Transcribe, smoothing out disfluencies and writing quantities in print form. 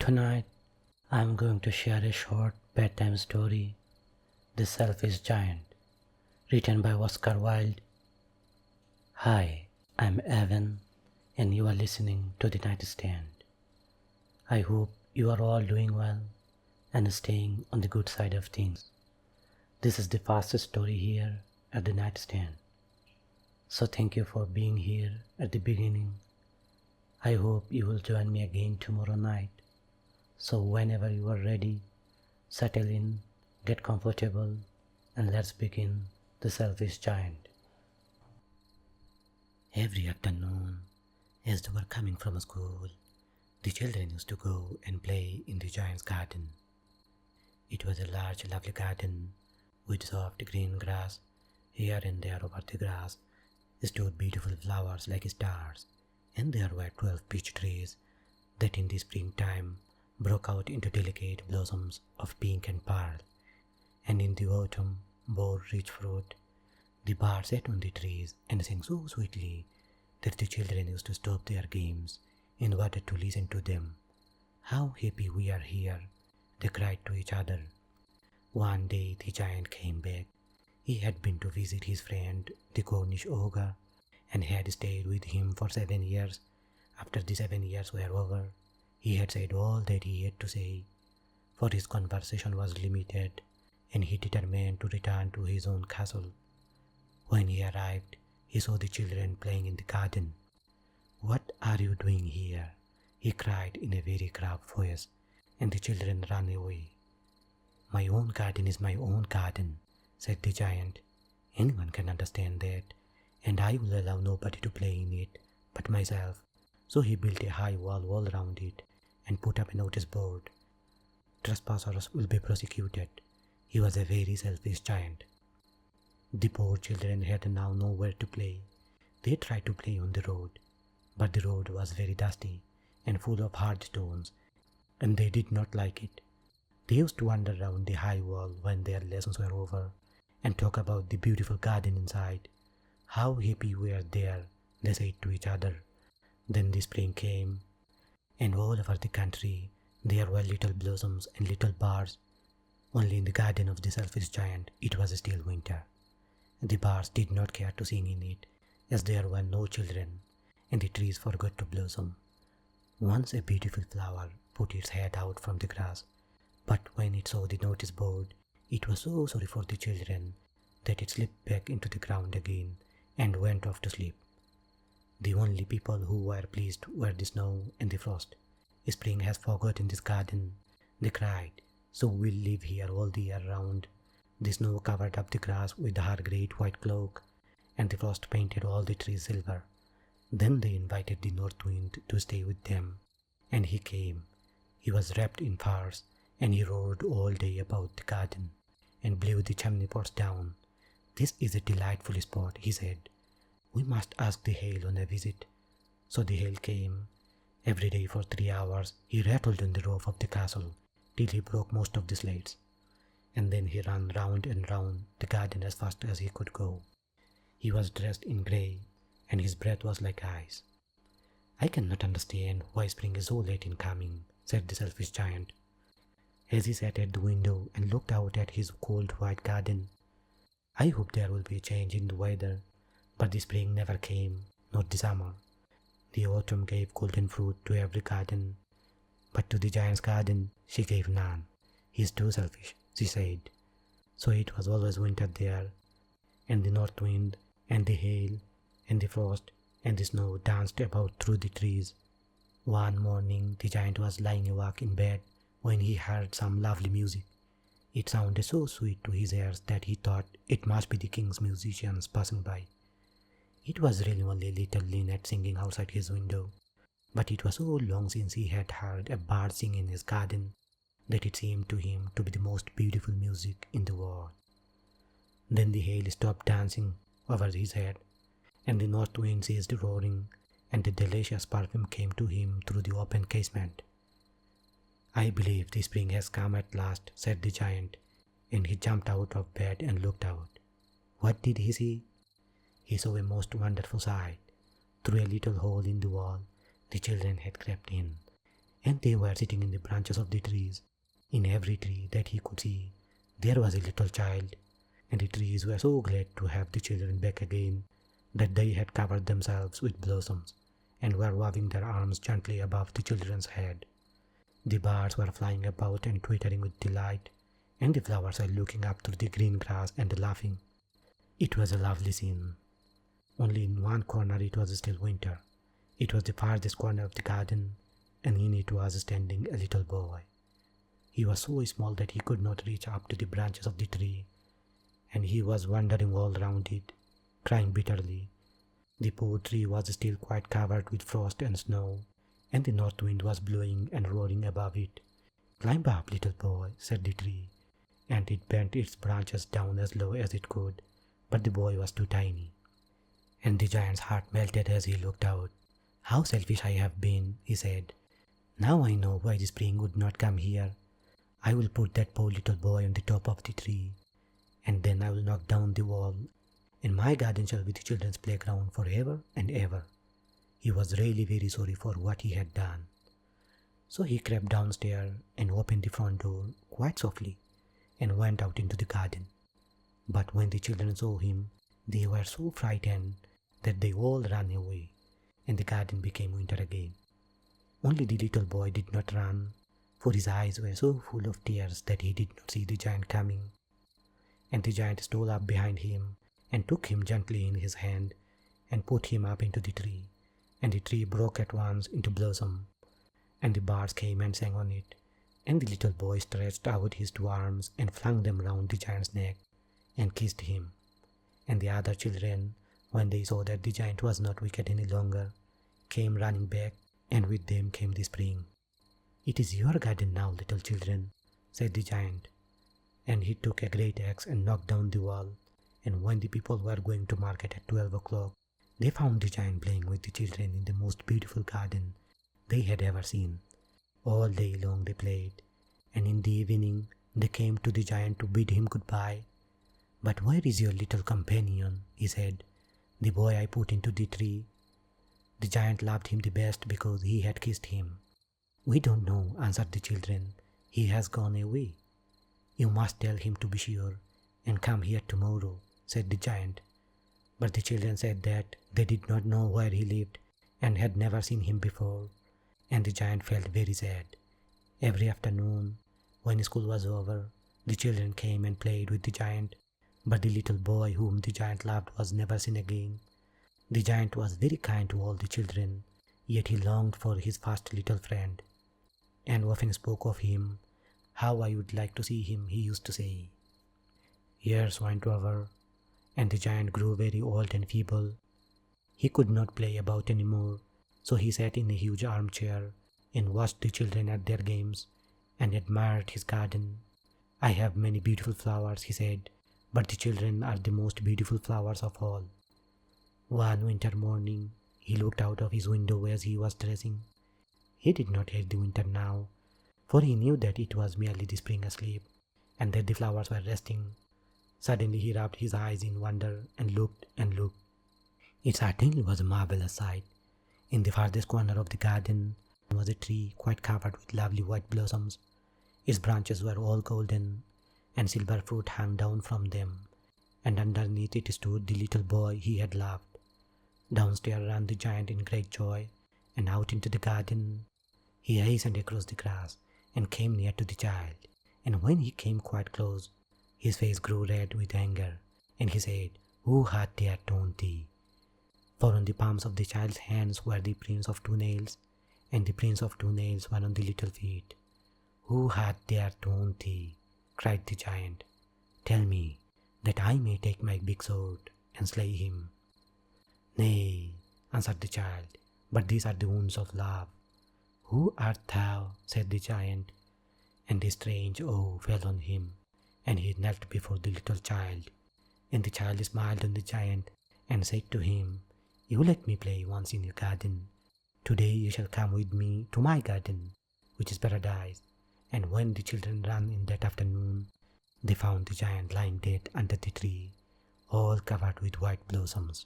Tonight, I'm going to share a short bedtime story, The Selfish Giant, written by Oscar Wilde. Hi, I'm Evan, and you are listening to The Nightstand. I hope you are all doing well and staying on the good side of things. This is the fastest story here at The Nightstand. So thank you for being here at the beginning. I hope you will join me again tomorrow night. So whenever you are ready, settle in, get comfortable, and let's begin The Selfish Giant. Every afternoon, as they were coming from school, the children used to go and play in the giant's garden. It was a large, lovely garden with soft green grass. Here and there over the grass stood beautiful flowers like stars, and there were 12 peach trees that in the springtime broke out into delicate blossoms of pink and pearl, and in the autumn bore rich fruit. The birds sat on the trees and sang so sweetly that the children used to stop their games in order to listen to them. "How happy we are here," they cried to each other. One day the giant came back. He had been to visit his friend the Cornish ogre and had stayed with him for 7 years. After the 7 years were over, he had said all that he had to say, for his conversation was limited, and he determined to return to his own castle. When he arrived, he saw the children playing in the garden. "What are you doing here?" he cried in a very gruff voice, and the children ran away. "My own garden is my own garden," said the giant. "Anyone can understand that, and I will allow nobody to play in it but myself." So he built a high wall all round it and put up a notice board. "Trespassers will be prosecuted." He was a very selfish giant. The poor children had now nowhere to play. They tried to play on the road, but the road was very dusty and full of hard stones, and they did not like it. They used to wander round the high wall when their lessons were over and talk about the beautiful garden inside. "How happy we are there," they said to each other. Then the spring came, and all over the country there were little blossoms and little birds. Only in the garden of the selfish giant it was still winter. The birds did not care to sing in it, as there were no children, and the trees forgot to blossom. Once a beautiful flower put its head out from the grass, but when it saw the notice board, it was so sorry for the children that it slipped back into the ground again and went off to sleep. The only people who were pleased were the snow and the frost. "Spring has forgotten this garden," they cried, "so we'll live here all the year round." The snow covered up the grass with her great white cloak, and the frost painted all the trees silver. Then they invited the north wind to stay with them, and he came. He was wrapped in furs, and he roared all day about the garden and blew the chimney pots down. "This is a delightful spot," he said. "We must ask the hail on a visit." So the hail came. Every day for 3 hours he rattled on the roof of the castle till he broke most of the slates, and then he ran round and round the garden as fast as he could go. He was dressed in grey, and his breath was like ice. "I cannot understand why spring is so late in coming," said the selfish giant, as he sat at the window and looked out at his cold white garden. "I hope there will be a change in the weather." But the spring never came, nor the summer. The autumn gave golden fruit to every garden, but to the giant's garden she gave none. "He is too selfish," she said. So it was always winter there, and the north wind and the hail and the frost and the snow danced about through the trees. One morning the giant was lying awake in bed when he heard some lovely music. It sounded so sweet to his ears that he thought it must be the king's musicians passing by. It was really only little Lynette singing outside his window, but it was so long since he had heard a bird sing in his garden that it seemed to him to be the most beautiful music in the world. Then the hail stopped dancing over his head, and the north wind ceased roaring, and the delicious perfume came to him through the open casement. "I believe the spring has come at last," said the giant, and he jumped out of bed and looked out. What did he see? He saw a most wonderful sight. Through a little hole in the wall, the children had crept in, and they were sitting in the branches of the trees. In every tree that he could see, there was a little child, and the trees were so glad to have the children back again that they had covered themselves with blossoms and were waving their arms gently above the children's head. The birds were flying about and twittering with delight, and the flowers were looking up through the green grass and laughing. It was a lovely scene. Only in one corner it was still winter. It was the farthest corner of the garden, and in it was standing a little boy. He was so small that he could not reach up to the branches of the tree, and he was wandering all round it, crying bitterly. The poor tree was still quite covered with frost and snow, and the north wind was blowing and roaring above it. "Climb up, little boy," said the tree, and it bent its branches down as low as it could, but the boy was too tiny. And the giant's heart melted as he looked out. "How selfish I have been," he said. "Now I know why the spring would not come here. I will put that poor little boy on the top of the tree, and then I will knock down the wall, and my garden shall be the children's playground forever and ever." He was really very sorry for what he had done. So he crept downstairs and opened the front door quite softly and went out into the garden. But when the children saw him, they were so frightened that they all ran away, and the garden became winter again. Only the little boy did not run, for his eyes were so full of tears that he did not see the giant coming. And the giant stole up behind him and took him gently in his hand and put him up into the tree, and the tree broke at once into blossom, and the birds came and sang on it, and the little boy stretched out his 2 arms and flung them round the giant's neck and kissed him. And the other children, when they saw that the giant was not wicked any longer, came running back, and with them came the spring. "It is your garden now, little children," said the giant, and he took a great axe and knocked down the wall, and when the people were going to market at 12 o'clock, they found the giant playing with the children in the most beautiful garden they had ever seen. All day long they played, and in the evening they came to the giant to bid him goodbye. "But where is your little companion?" he said, "the boy I put into the tree." The giant loved him the best because he had kissed him. "We don't know," answered the children. "He has gone away." "You must tell him to be sure, and come here tomorrow," said the giant. But the children said that they did not know where he lived and had never seen him before, and the giant felt very sad. Every afternoon, when school was over, the children came and played with the giant, but the little boy whom the giant loved was never seen again. The giant was very kind to all the children, yet he longed for his first little friend, and often spoke of him. "How I would like to see him," he used to say. Years went over, and the giant grew very old and feeble. He could not play about any more, so he sat in a huge armchair and watched the children at their games and admired his garden. "I have many beautiful flowers," he said, "but the children are the most beautiful flowers of all." One winter morning, he looked out of his window as he was dressing. He did not hate the winter now, for he knew that it was merely the spring asleep, and that the flowers were resting. Suddenly he rubbed his eyes in wonder and looked and looked. It certainly was a marvelous sight. In the farthest corner of the garden was a tree quite covered with lovely white blossoms. Its branches were all golden, and silver fruit hung down from them, and underneath it stood the little boy he had loved. Downstairs ran the giant in great joy, and out into the garden. He hastened across the grass and came near to the child, and when he came quite close, his face grew red with anger, and he said, "Who hath dared taunt thee?" For on the palms of the child's hands were the prints of 2 nails, and the prints of 2 nails were on the little feet. "Who hath dared taunt thee?" cried the giant. "Tell me, that I may take my big sword and slay him." "Nay," answered the child, "but these are the wounds of love." "Who art thou?" said the giant, and a strange awe fell on him, and he knelt before the little child. And the child smiled on the giant and said to him, "You let me play once in your garden. Today you shall come with me to my garden, which is paradise." And when the children ran in that afternoon, they found the giant lying dead under the tree, all covered with white blossoms.